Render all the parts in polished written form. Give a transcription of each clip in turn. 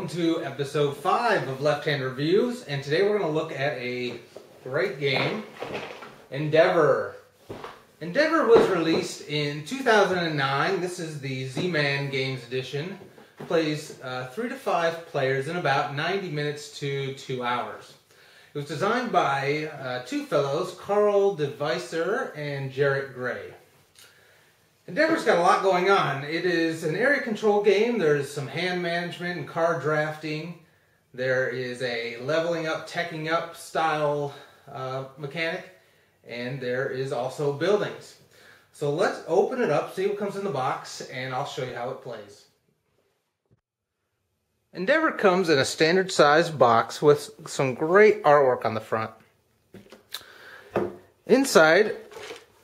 to episode 5 of Left Hand Reviews, and today we're going to look at a great game, Endeavor. Endeavor was released in 2009. This is the Z-Man Games Edition. It plays 3 to 5 players in about 90 minutes to 2 hours. It was designed by two fellows, Carl DeVisser and Jarrett Gray. Endeavor's got a lot going on. It is an area control game. There's some hand management and card drafting. There is a leveling up, teching up style mechanic. And there is also buildings. So let's open it up, see what comes in the box, and I'll show you how it plays. Endeavor comes in a standard size box with some great artwork on the front. Inside,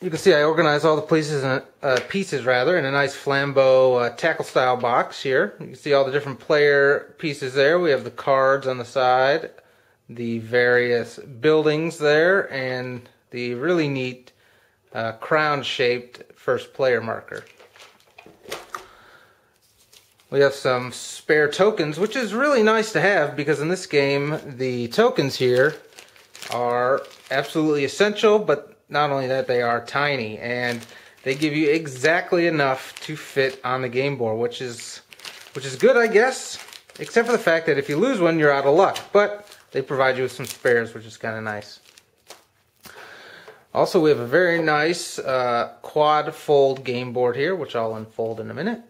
you can see I organized all the pieces in a nice flambeau tackle style box here. You can see all the different player pieces there. We have the cards on the side, the various buildings there, and the really neat crown shaped first player marker. We have some spare tokens, which is really nice to have because in this game the tokens here are absolutely essential, but not only that, they are tiny, and they give you exactly enough to fit on the game board, which is good, I guess, except for the fact that if you lose one, you're out of luck. But they provide you with some spares, which is kind of nice. Also, we have a very nice quad fold game board here, which I'll unfold in a minute.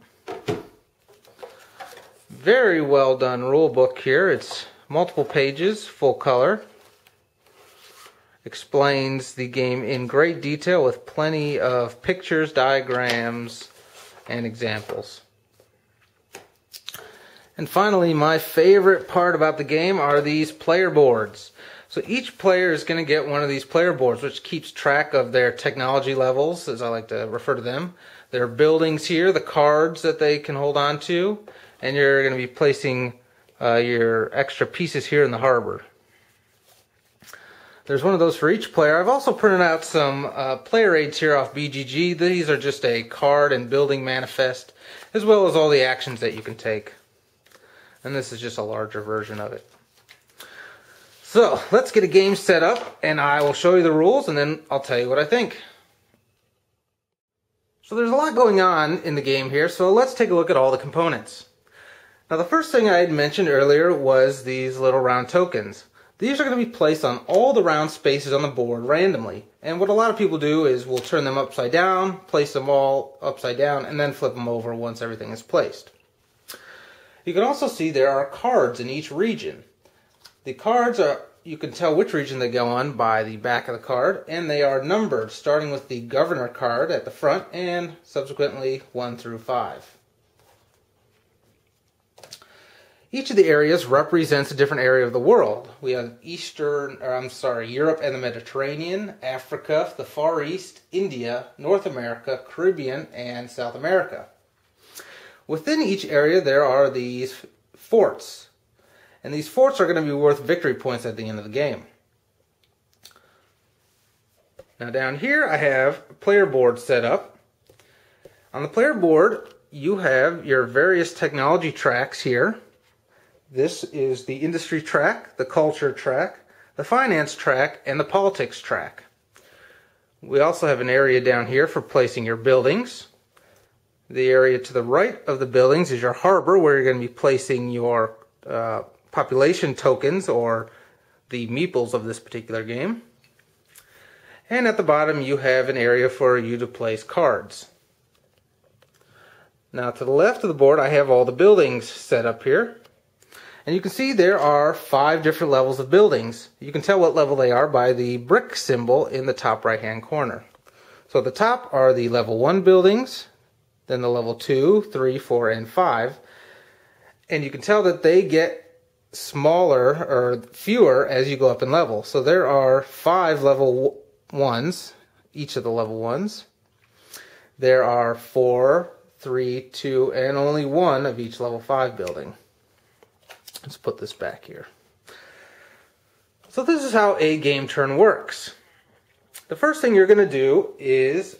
Very well done rule book here. It's multiple pages, full color. Explains the game in great detail with plenty of pictures, diagrams, and examples. And finally, my favorite part about the game are these player boards. So each player is going to get one of these player boards, which keeps track of their technology levels, as I like to refer to them. Their buildings here, the cards that they can hold on to, and you're going to be placing your extra pieces here in the harbor. There's one of those for each player. I've also printed out some player aids here off BGG. These are just a card and building manifest, as well as all the actions that you can take. And this is just a larger version of it. So, let's get a game set up, and I will show you the rules, and then I'll tell you what I think. So there's a lot going on in the game here, so let's take a look at all the components. Now the first thing I had mentioned earlier was these little round tokens. These are going to be placed on all the round spaces on the board randomly. And what a lot of people do is we'll turn them upside down, place them all upside down, and then flip them over once everything is placed. You can also see there are cards in each region. The cards are, you can tell which region they go on by the back of the card, and they are numbered, starting with the governor card at the front and subsequently 1 through 5. Each of the areas represents a different area of the world. We have Europe and the Mediterranean, Africa, the Far East, India, North America, Caribbean, and South America. Within each area there are these forts. And these forts are going to be worth victory points at the end of the game. Now down here I have a player board set up. On the player board you have your various technology tracks here. This is the industry track, the culture track, the finance track, and the politics track. We also have an area down here for placing your buildings. The area to the right of the buildings is your harbor, where you're going to be placing your population tokens, or the meeples of this particular game. And at the bottom you have an area for you to place cards. Now to the left of the board I have all the buildings set up here. And you can see there are 5 different levels of buildings. You can tell what level they are by the brick symbol in the top right hand corner. So at the top are the level 1 buildings, then the level 2, 3, 4, and 5. And you can tell that they get smaller or fewer as you go up in level. So there are 5 level 1s, each of the level 1s. There are 4, 3, 2, and only 1 of each level 5 building. Let's put this back here. So this is how a game turn works. The first thing you're going to do is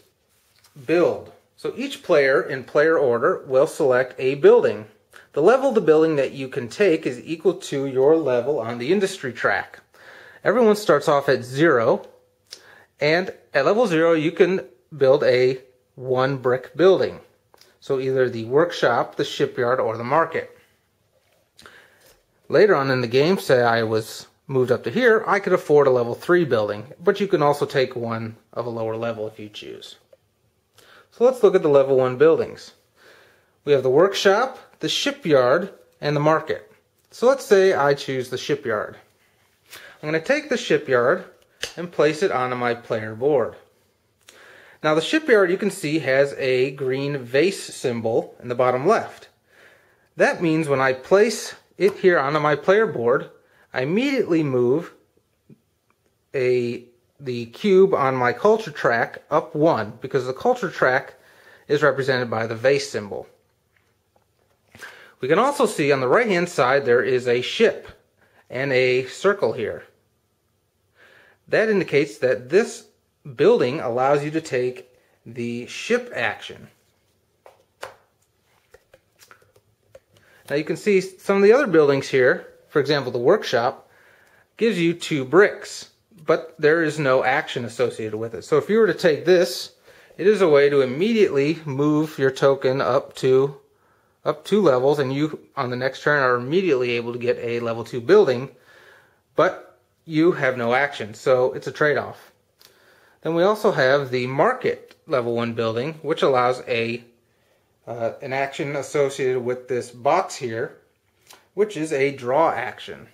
build. So each player in player order will select a building. The level of the building that you can take is equal to your level on the industry track. Everyone starts off at 0, and at level 0 you can build a 1-brick building. So either the workshop, the shipyard, or the market. Later on in the game, say I was moved up to here, I could afford a level 3 building, but you can also take one of a lower level if you choose. So let's look at the level 1 buildings. We have the workshop, the shipyard, and the market. So let's say I choose the shipyard. I'm going to take the shipyard and place it onto my player board. Now the shipyard, you can see, has a green vase symbol in the bottom left. That means when I place it here onto my player board, I immediately move the cube on my culture track up 1, because the culture track is represented by the vase symbol. We can also see on the right hand side there is a ship and a circle here. That indicates that this building allows you to take the ship action. Now you can see some of the other buildings here. For example, the workshop gives you 2 bricks, but there is no action associated with it. So if you were to take this, it is a way to immediately move your token up 2 levels, and you on the next turn are immediately able to get a level 2 building, but you have no action, so it's a trade-off. Then we also have the market level 1 building, which allows an action associated with this box here, which is a draw action.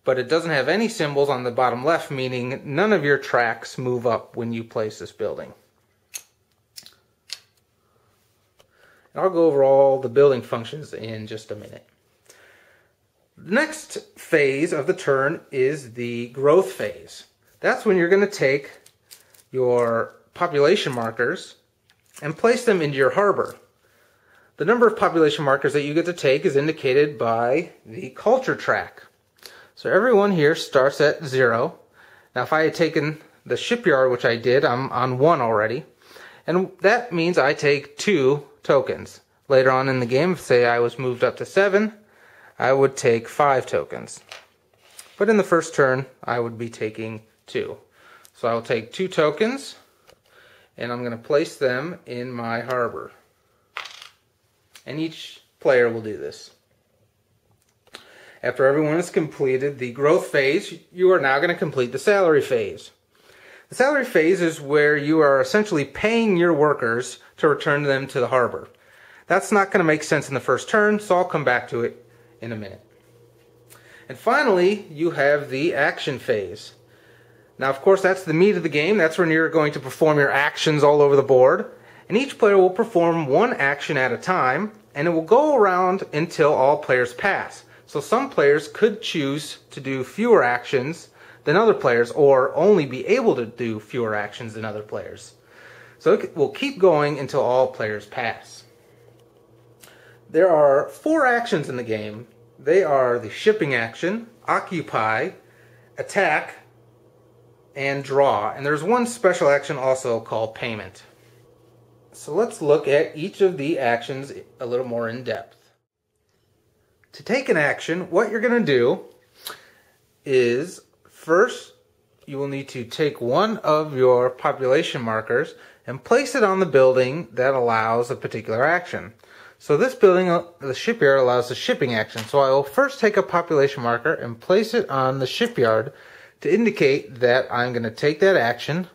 But it doesn't have any symbols on the bottom left, meaning none of your tracks move up when you place this building. And I'll go over all the building functions in just a minute. The next phase of the turn is the growth phase. That's when you're going to take your population markers and place them into your harbor. The number of population markers that you get to take is indicated by the culture track. So everyone here starts at 0. Now if I had taken the shipyard, which I did, I'm on 1 already. And that means I take 2 tokens. Later on in the game, say I was moved up to 7, I would take 5 tokens. But in the first turn, I would be taking 2. So I will take 2 tokens, and I'm going to place them in my harbor. And each player will do this. After everyone has completed the growth phase, you are now going to complete the salary phase. The salary phase is where you are essentially paying your workers to return them to the harbor. That's not going to make sense in the first turn, so I'll come back to it in a minute. And finally, you have the action phase. Now, of course, that's the meat of the game. That's when you're going to perform your actions all over the board. And each player will perform 1 action at a time, and it will go around until all players pass. So some players could choose to do fewer actions than other players, or only be able to do fewer actions than other players. So it will keep going until all players pass. There are 4 actions in the game. They are the shipping action, occupy, attack, and draw. And there's one special action also called payment. So let's look at each of the actions a little more in depth. To take an action, what you're going to do is, first, you will need to take one of your population markers and place it on the building that allows a particular action. So this building, the shipyard, allows the shipping action. So I will first take a population marker and place it on the shipyard to indicate that I'm going to take that action.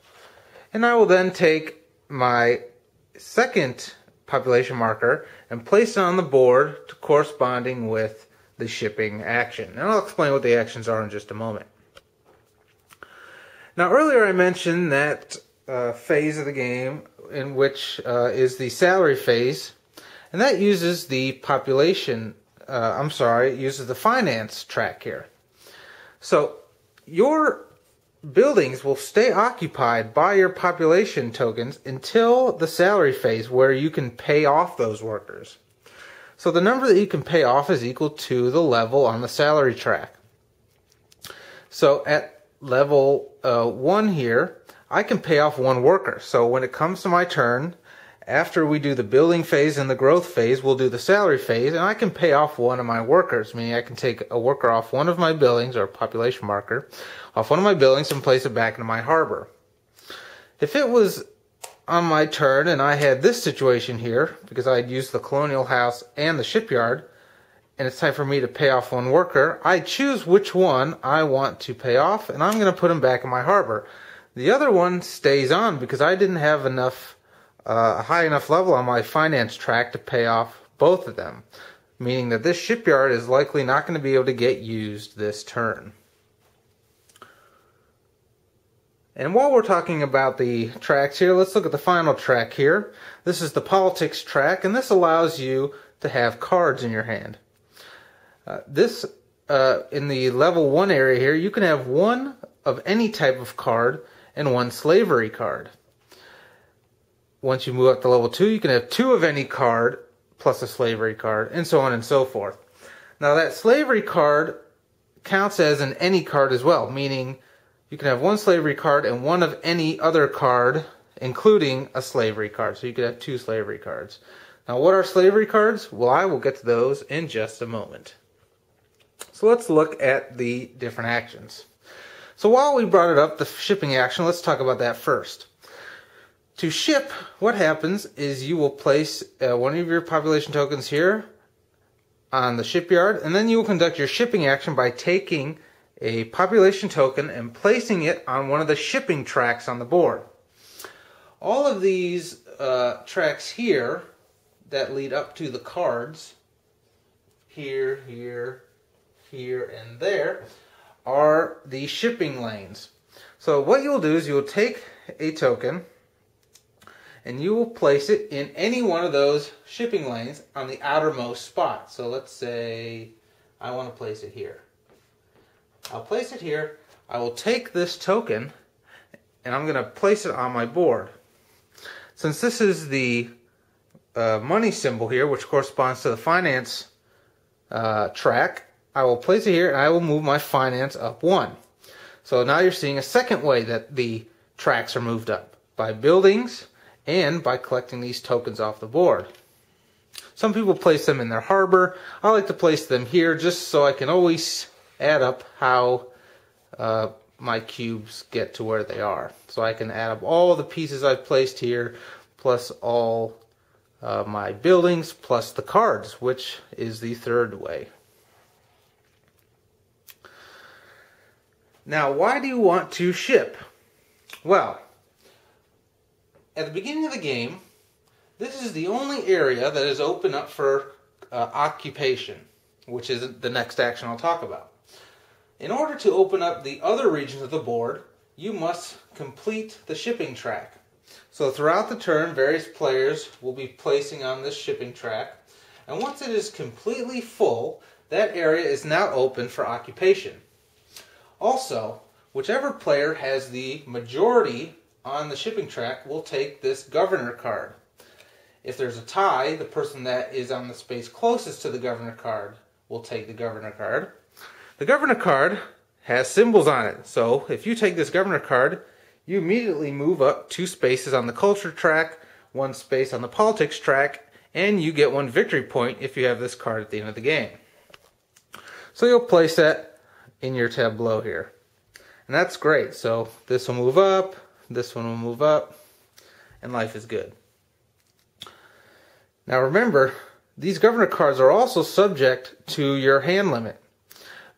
And I will then take my second population marker and place it on the board corresponding with the shipping action. And I'll explain what the actions are in just a moment. Now earlier I mentioned that phase of the game in which is the salary phase, and that uses the uses the finance track here. So your buildings will stay occupied by your population tokens until the salary phase, where you can pay off those workers. So the number that you can pay off is equal to the level on the salary track. So at level 1 here, I can pay off 1 worker. So when it comes to my turn, After we do the building phase and the growth phase, we'll do the salary phase, and I can pay off one of my workers, meaning I can take a worker off one of my buildings, or a population marker, off one of my buildings and place it back into my harbor. If it was on my turn and I had this situation here, because I had used the colonial house and the shipyard, and it's time for me to pay off one worker, I choose which one I want to pay off, and I'm going to put him back in my harbor. The other one stays on because I didn't have enough, a high enough level on my finance track to pay off both of them, meaning that this shipyard is likely not going to be able to get used this turn. And while we're talking about the tracks here, let's look at the final track here. This is the politics track, and this allows you to have cards in your hand. In the level 1 area here, you can have one of any type of card and one slavery card. Once you move up to level 2, you can have 2 of any card plus a slavery card, and so on and so forth. Now that slavery card counts as an any card as well, meaning you can have one slavery card and one of any other card, including a slavery card. So you could have 2 slavery cards. Now what are slavery cards? Well, I will get to those in just a moment. So let's look at the different actions. So while we brought it up, the shipping action, let's talk about that first. To ship, what happens is you will place one of your population tokens here on the shipyard, and then you will conduct your shipping action by taking a population token and placing it on one of the shipping tracks on the board. All of these tracks here that lead up to the cards, here, here, here, and there, are the shipping lanes. So what you'll do is you'll take a token and you will place it in any one of those shipping lanes on the outermost spot. So let's say I want to place it here. I'll place it here. I will take this token and I'm going to place it on my board. Since this is the money symbol here, which corresponds to the finance track, I will place it here and I will move my finance up 1. So now you're seeing a second way that the tracks are moved up, by buildings and by collecting these tokens off the board. Some people place them in their harbor. I like to place them here just so I can always add up how my cubes get to where they are. So I can add up all the pieces I've placed here, plus all my buildings, plus the cards, which is the third way. Now, why do you want to ship? Well, at the beginning of the game, this is the only area that is open up for occupation, which is the next action I'll talk about. In order to open up the other regions of the board, you must complete the shipping track. So throughout the turn, various players will be placing on this shipping track, and once it is completely full, that area is now open for occupation. Also, whichever player has the majority on the shipping track will take this governor card. If there's a tie, the person that is on the space closest to the governor card will take the governor card. The governor card has symbols on it, so if you take this governor card, you immediately move up 2 spaces on the culture track, 1 space on the politics track, and you get 1 victory point if you have this card at the end of the game. So you'll place that in your tableau here. And that's great. So this will move up, this one will move up, and life is good. Now remember, these governor cards are also subject to your hand limit.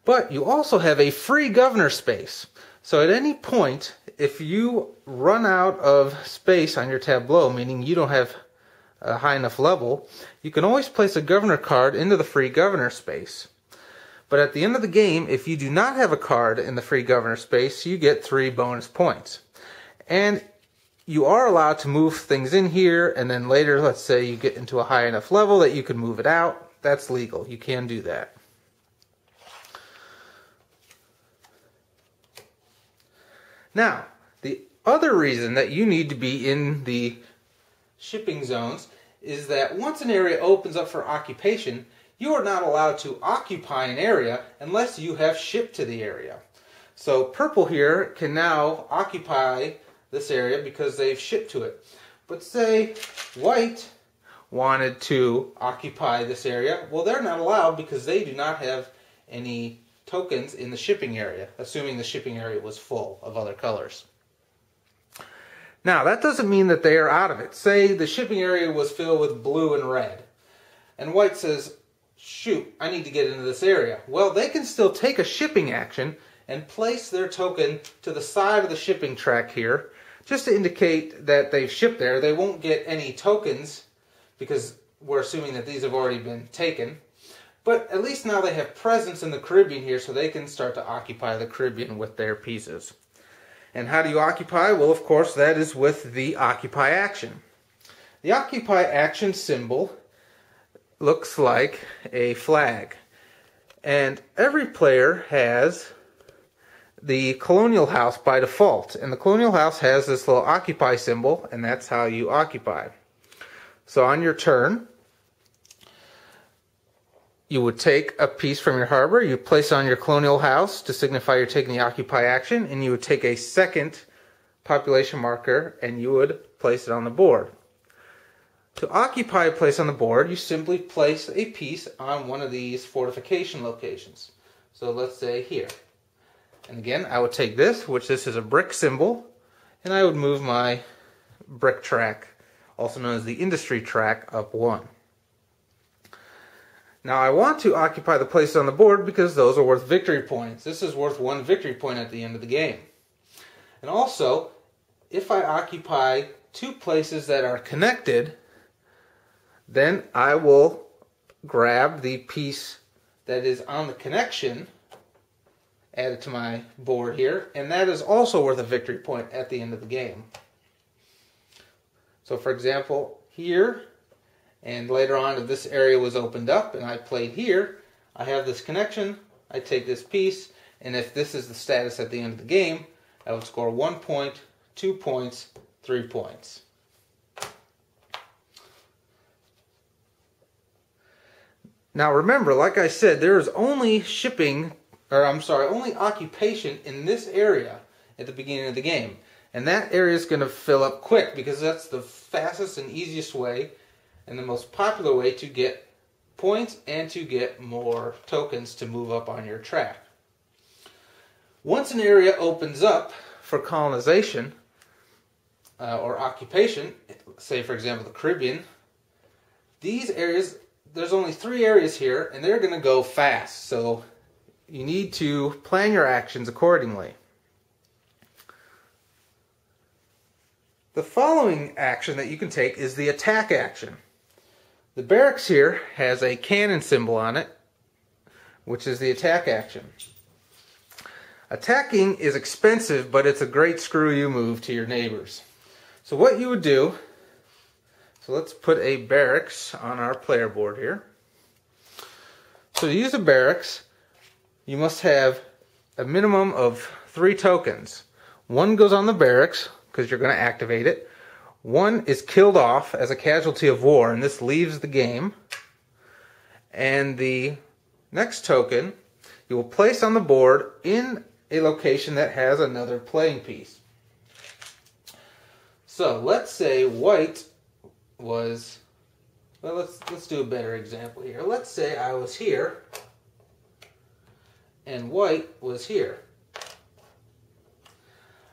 But you also have a free governor space. So at any point, if you run out of space on your tableau, meaning you don't have a high enough level, you can always place a governor card into the free governor space. But at the end of the game, if you do not have a card in the free governor space, you get 3 bonus points. And you are allowed to move things in here, and then later, let's say you get into a high enough level that you can move it out. That's legal. You can do that. Now, the other reason that you need to be in the shipping zones is that once an area opens up for occupation, you are not allowed to occupy an area unless you have shipped to the area. So purple here can now occupy this area because they've shipped to it. But say white wanted to occupy this area. Well, they're not allowed because they do not have any tokens in the shipping area, assuming the shipping area was full of other colors. Now, that doesn't mean that they are out of it. Say the shipping area was filled with blue and red, and white says, shoot, I need to get into this area. Well, they can still take a shipping action and place their token to the side of the shipping track here, just to indicate that they've shipped there. They won't get any tokens because we're assuming that these have already been taken. But at least now they have presence in the Caribbean here, so they can start to occupy the Caribbean with their pieces. And how do you occupy? Well, of course, that is with the occupy action. The occupy action symbol looks like a flag. And every player has the colonial house by default. And the colonial house has this little occupy symbol, and that's how you occupy. So on your turn, you would take a piece from your harbor, you place it on your colonial house to signify you're taking the occupy action, and you would take a second population marker and you would place it on the board. To occupy a place on the board, you simply place a piece on one of these fortification locations. So let's say here. And again, I would take this, which this is a brick symbol, and I would move my brick track, also known as the industry track, up one. Now I want to occupy the places on the board because those are worth victory points. This is worth 1 victory point at the end of the game. And also, if I occupy 2 places that are connected, then I will grab the piece that is on the connection, add it to my board here, and that is also worth a victory point at the end of the game. So for example, here, and later on, if this area was opened up and I played here, I have this connection, I take this piece, and if this is the status at the end of the game, I would score 1 point, 2 points, 3 points. Now remember, like I said, there is only only occupation in this area at the beginning of the game. And that area is going to fill up quick because that's the fastest and easiest way and the most popular way to get points and to get more tokens to move up on your track. Once an area opens up for colonization or occupation, say for example the Caribbean, these areas, there's only 3 areas here and they're going to go fast, so you need to plan your actions accordingly. The following action that you can take is the attack action. The barracks here has a cannon symbol on it, which is the attack action. Attacking is expensive, but it's a great screw you move to your neighbors. So what you would do, so let's put a barracks on our player board here. So to use a barracks, you must have a minimum of 3 tokens. 1 goes on the barracks, because you're going to activate it. 1 is killed off as a casualty of war, and this leaves the game. And the next token you will place on the board in a location that has another playing piece. So let's say white was, well, let's do a better example here. Let's say I was here and white was here.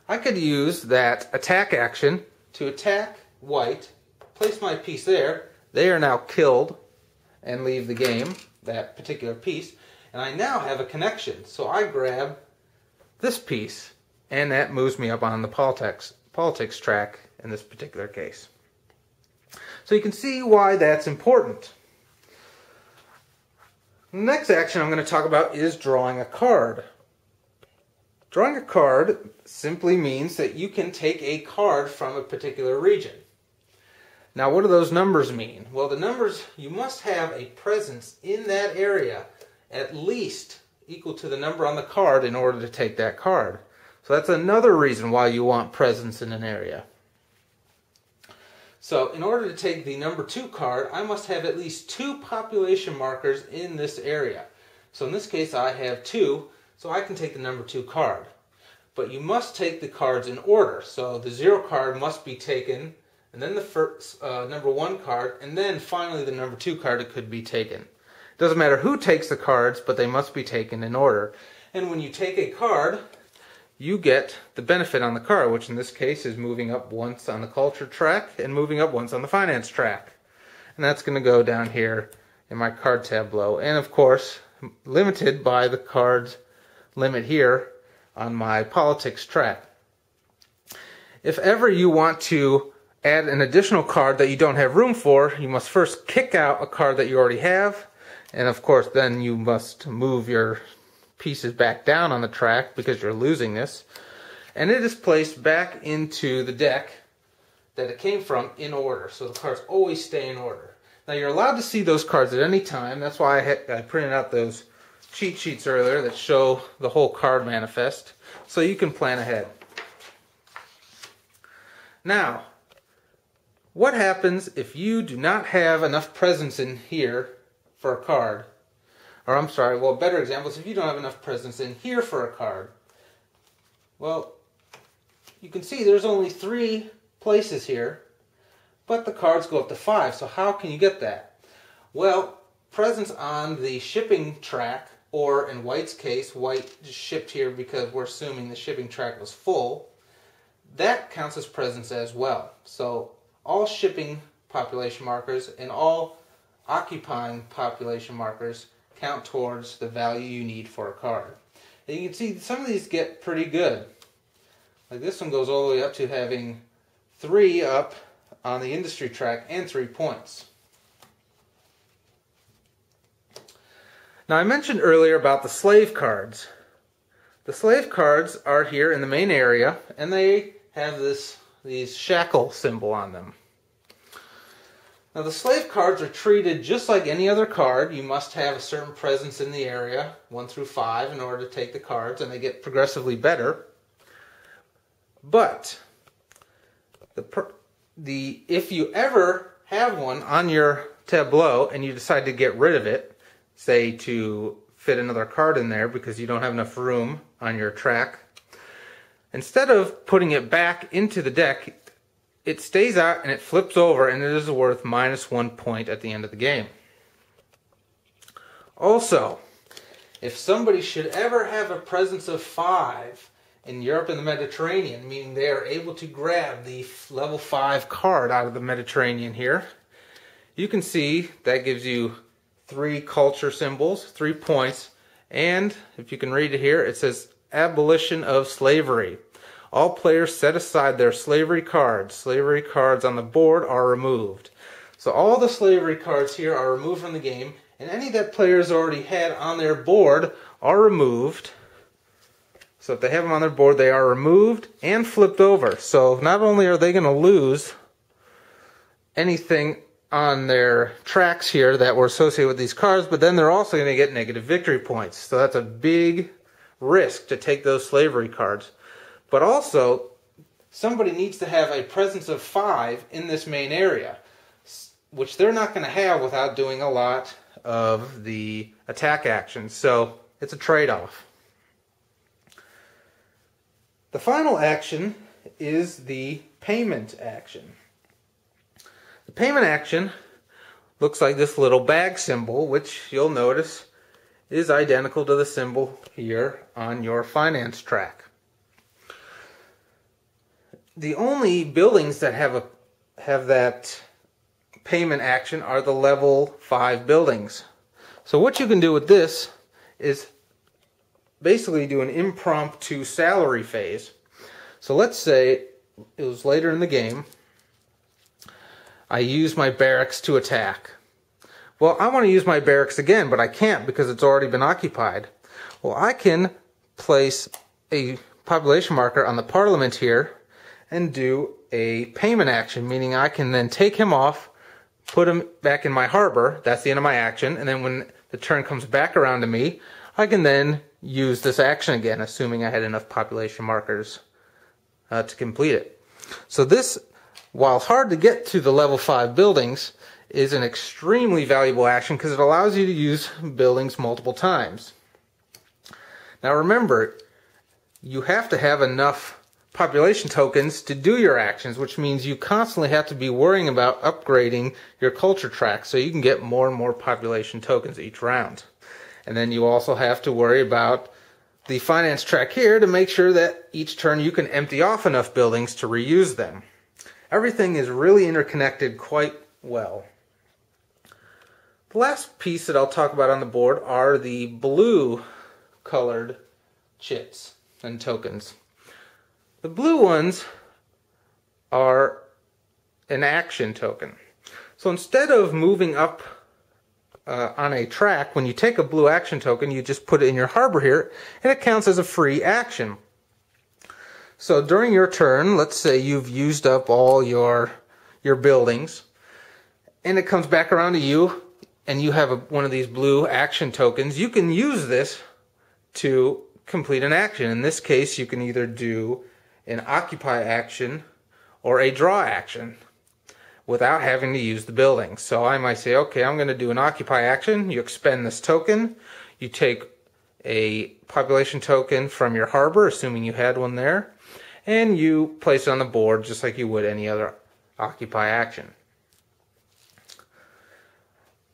I could use that attack action to attack white, place my piece there. They are now killed and leave the game, that particular piece, and I now have a connection. So I grab this piece, and that moves me up on the politics track in this particular case. So you can see why that's important. The next action I'm going to talk about is drawing a card. Drawing a card simply means that you can take a card from a particular region. Now what do those numbers mean? Well, the numbers, you must have a presence in that area at least equal to the number on the card in order to take that card. So that's another reason why you want presence in an area. So in order to take the number 2 card, I must have at least 2 population markers in this area. So in this case I have 2, so I can take the number 2 card. But you must take the cards in order. So the 0 card must be taken and then the first number 1 card, and then finally the number 2 card that could be taken. It doesn't matter who takes the cards, but they must be taken in order. And when you take a card, you get the benefit on the card, which in this case is moving up once on the culture track and moving up once on the finance track. And that's going to go down here in my card tableau. And of course, limited by the cards limit here on my politics track. If ever you want to add an additional card that you don't have room for, you must first kick out a card that you already have. And of course, then you must move your pieces back down on the track because you're losing this. And it is placed back into the deck that it came from in order. So the cards always stay in order. Now you're allowed to see those cards at any time. That's why I printed out those cheat sheets earlier that show the whole card manifest, so you can plan ahead. Now, what happens if you do not have enough presence in here for a card? Or I'm sorry, well, better example is if you don't have enough presence in here for a card. Well, you can see there's only 3 places here, but the cards go up to 5. So how can you get that? Well, presence on the shipping track, or in White's case, White just shipped here because we're assuming the shipping track was full, that counts as presence as well. So all shipping population markers and all occupying population markers count towards the value you need for a card. And you can see some of these get pretty good. Like this one goes all the way up to having 3 up on the industry track and 3 points. Now I mentioned earlier about the slave cards. The slave cards are here in the main area, and they have these shackle symbol on them. Now the slave cards are treated just like any other card. You must have a certain presence in the area, 1 through 5, in order to take the cards, and they get progressively better. But if you ever have one on your tableau and you decide to get rid of it, say to fit another card in there because you don't have enough room on your track, instead of putting it back into the deck, it stays out and it flips over, and it is worth -1 point at the end of the game. Also, if somebody should ever have a presence of 5 in Europe and the Mediterranean, meaning they are able to grab the level 5 card out of the Mediterranean here, you can see that gives you 3 culture symbols, 3 points, and if you can read it here, it says abolition of slavery. All players set aside their slavery cards. Slavery cards on the board are removed. So all the slavery cards here are removed from the game, and any that players already had on their board are removed. So if they have them on their board, they are removed and flipped over. So not only are they going to lose anything on their tracks here that were associated with these cards, but then they're also going to get negative victory points. So that's a big risk to take those slavery cards. But also, somebody needs to have a presence of 5 in this main area, which they're not going to have without doing a lot of the attack actions. So it's a trade-off. The final action is the payment action. The payment action looks like this little bag symbol, which you'll notice is identical to the symbol here on your finance track. The only buildings that have that payment action are the level 5 buildings. So what you can do with this is basically do an impromptu salary phase. So let's say it was later in the game. I use my barracks to attack. Well, I want to use my barracks again, but I can't because it's already been occupied. Well, I can place a population marker on the parliament here and do a payment action, meaning I can then take him off, put him back in my harbor. That's the end of my action. And then when the turn comes back around to me, I can then use this action again, assuming I had enough population markers to complete it. So this, while hard to get to the level 5 buildings, is an extremely valuable action because it allows you to use buildings multiple times. Now remember, you have to have enough population tokens to do your actions, which means you constantly have to be worrying about upgrading your culture track so you can get more and more population tokens each round. And then you also have to worry about the finance track here to make sure that each turn you can empty off enough buildings to reuse them. Everything is really interconnected quite well. The last piece that I'll talk about on the board are the blue colored chits and tokens. The blue ones are an action token. So instead of moving up on a track, when you take a blue action token, you just put it in your harbor here, and it counts as a free action. So during your turn, let's say you've used up all your buildings, and it comes back around to you, and you have one of these blue action tokens. You can use this to complete an action. In this case, you can either do an occupy action or a draw action without having to use the building. So I might say, okay, I'm going to do an occupy action. You expend this token. You take a population token from your harbor, assuming you had one there, and you place it on the board just like you would any other occupy action.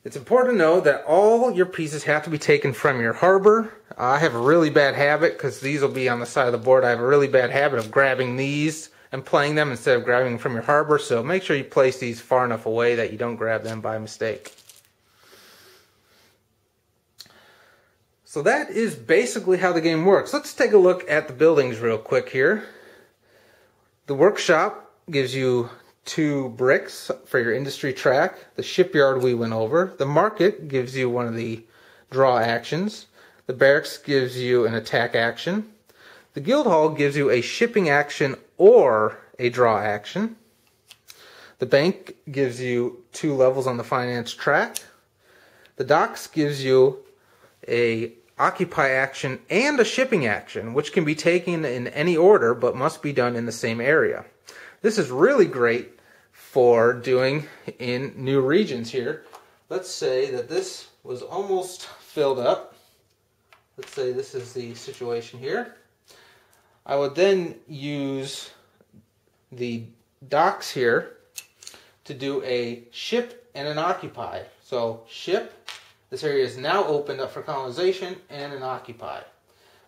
It's important to know that all your pieces have to be taken from your harbor. I have a really bad habit, because these will be on the side of the board, I have a really bad habit of grabbing these and playing them instead of grabbing them from your harbor, so make sure you place these far enough away that you don't grab them by mistake. So that is basically how the game works. Let's take a look at the buildings real quick here. The workshop gives you 2 bricks for your industry track. The shipyard we went over. The market gives you one of the draw actions. The barracks gives you an attack action. The guild hall gives you a shipping action or a draw action. The bank gives you 2 levels on the finance track. The docks gives you a occupy action and a shipping action, which can be taken in any order but must be done in the same area. This is really great for doing in new regions here. Let's say that this was almost filled up. Let's say this is the situation here. I would then use the docks here to do a ship and an occupy. So ship, this area is now opened up for colonization, and an occupy.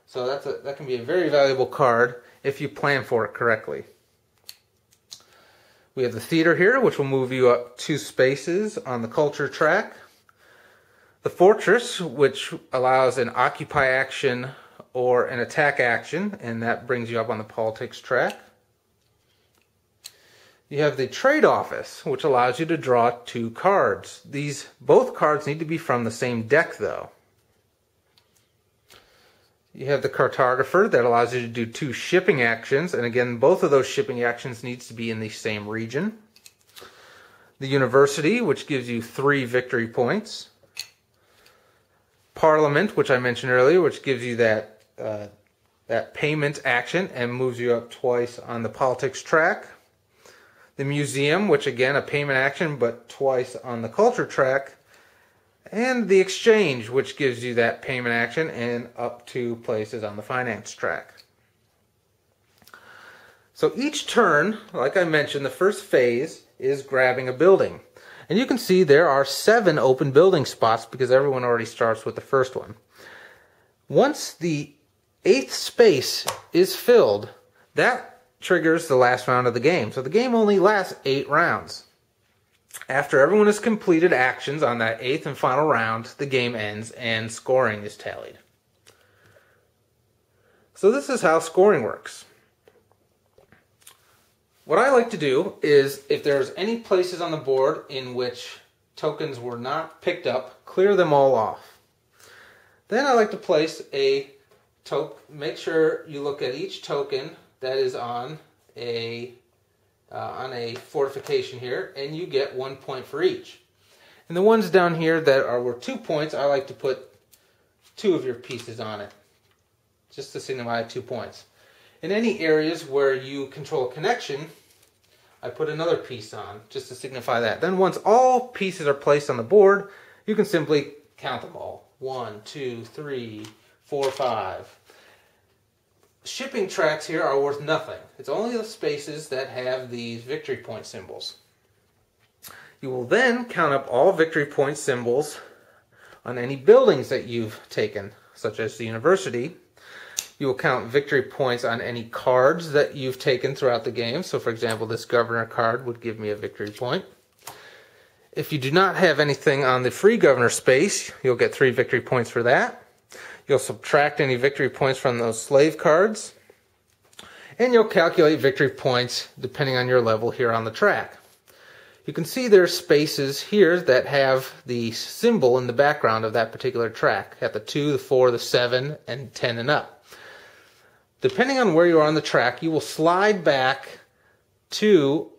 So that can be a very valuable card if you plan for it correctly. We have the theater here, which will move you up 2 spaces on the culture track. The fortress, which allows an occupy action or an attack action, and that brings you up on the politics track. You have the trade office, which allows you to draw 2 cards. Both cards need to be from the same deck, though. You have the cartographer that allows you to do 2 shipping actions, and again, both of those shipping actions needs to be in the same region. The university, which gives you 3 victory points. Parliament, which I mentioned earlier, which gives you that payment action and moves you up twice on the politics track. The museum, which again, a payment action, but twice on the culture track. And the exchange, which gives you that payment action and up 2 places on the finance track. So each turn, like I mentioned, the first phase is grabbing a building. And you can see there are 7 open building spots because everyone already starts with the first one. Once the 8th space is filled, that triggers the last round of the game. So the game only lasts 8 rounds. After everyone has completed actions on that 8th and final round, the game ends and scoring is tallied. So this is how scoring works. What I like to do is, if there's any places on the board in which tokens were not picked up, clear them all off. Then I like to place a token. Make sure you look at each token that is on a fortification here, and you get 1 point for each. And the ones down here that are worth 2 points, I like to put 2 of your pieces on it, just to signify 2 points. In any areas where you control a connection, I put another piece on, just to signify that. Then once all pieces are placed on the board, you can simply count them all. 1, 2, 3, 4, 5. shipping tracks here are worth nothing. It's only the spaces that have these victory point symbols. You will then count up all victory point symbols on any buildings that you've taken, such as the university. You will count victory points on any cards that you've taken throughout the game. So for example, this governor card would give me a victory point. If you do not have anything on the free governor space, you'll get 3 victory points for that. You'll subtract any victory points from those slave cards. And you'll calculate victory points depending on your level here on the track. You can see there's spaces here that have the symbol in the background of that particular track at the 2, the 4, the 7, and 10 and up. Depending on where you are on the track, you will slide back to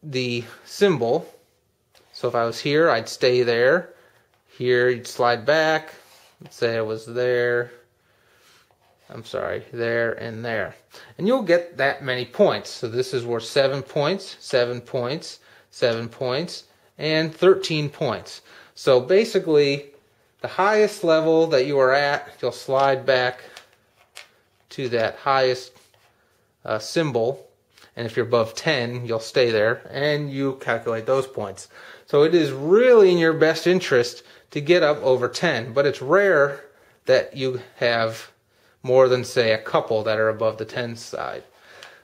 the symbol. So if I was here, I'd stay there. Here, you'd slide back. Let's say I was there. There and there. And you'll get that many points. So this is worth 7 points, 7 points, 7 points, and 13 points. So basically, the highest level that you are at, you'll slide back to that highest symbol. And if you're above 10, you'll stay there, and you calculate those points. So it is really in your best interest to get up over 10, but it's rare that you have more than, say, a couple that are above the 10 side.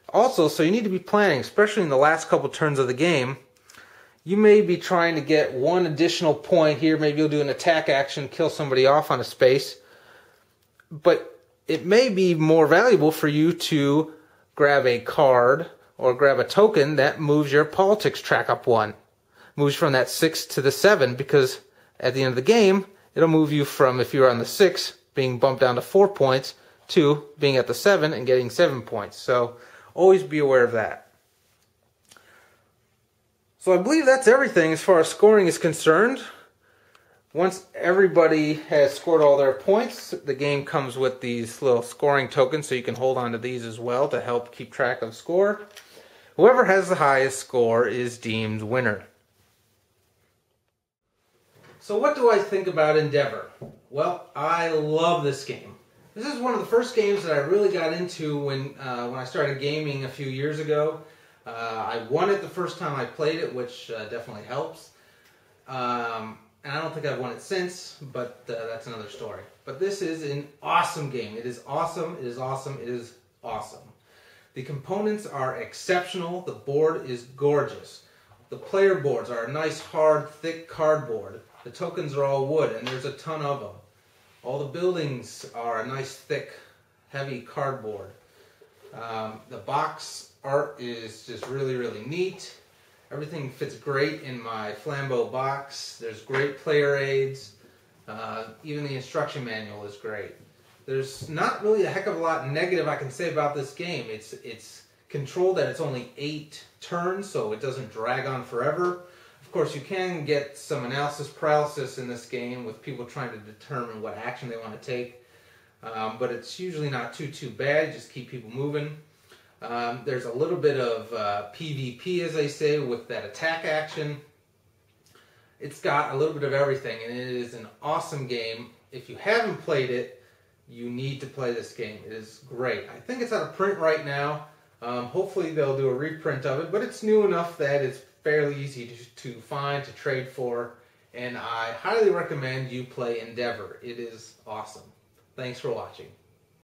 Also, so you need to be planning, especially in the last couple turns of the game. You may be trying to get one additional point here. Maybe you'll do an attack action, kill somebody off on a space. But it may be more valuable for you to grab a card or grab a token that moves your politics track up 1. Moves from that 6 to the 7, because at the end of the game, it'll move you from, if you're on the 6, being bumped down to 4 points, to being at the 7 and getting 7 points. So always be aware of that. So I believe that's everything as far as scoring is concerned. Once everybody has scored all their points, the game comes with these little scoring tokens, so you can hold on to these as well to help keep track of score. Whoever has the highest score is deemed winner. So what do I think about Endeavor? Well, I love this game. This is one of the first games that I really got into when I started gaming a few years ago. I won it the first time I played it, which definitely helps. And I don't think I've won it since, but that's another story. But this is an awesome game. It is awesome, it is awesome, it is awesome. The components are exceptional. The board is gorgeous. The player boards are a nice, hard, thick cardboard. The tokens are all wood, and there's a ton of them. All the buildings are a nice, thick, heavy cardboard. The box art is just really, really neat. Everything fits great in my Flambeau box. There's great player aids. Even the instruction manual is great. There's not really a heck of a lot negative I can say about this game. It's controlled that it's only 8 turns, so it doesn't drag on forever. Of course, you can get some analysis paralysis in this game with people trying to determine what action they want to take. But it's usually not too bad. Just keep people moving. There's a little bit of PvP, as they say, with that attack action. It's got a little bit of everything, and it is an awesome game. If you haven't played it, you need to play this game. It is great. I think it's out of print right now. Hopefully they'll do a reprint of it, but it's new enough that it's fairly easy to find, to trade for, and I highly recommend you play Endeavor. It is awesome. Thanks for watching.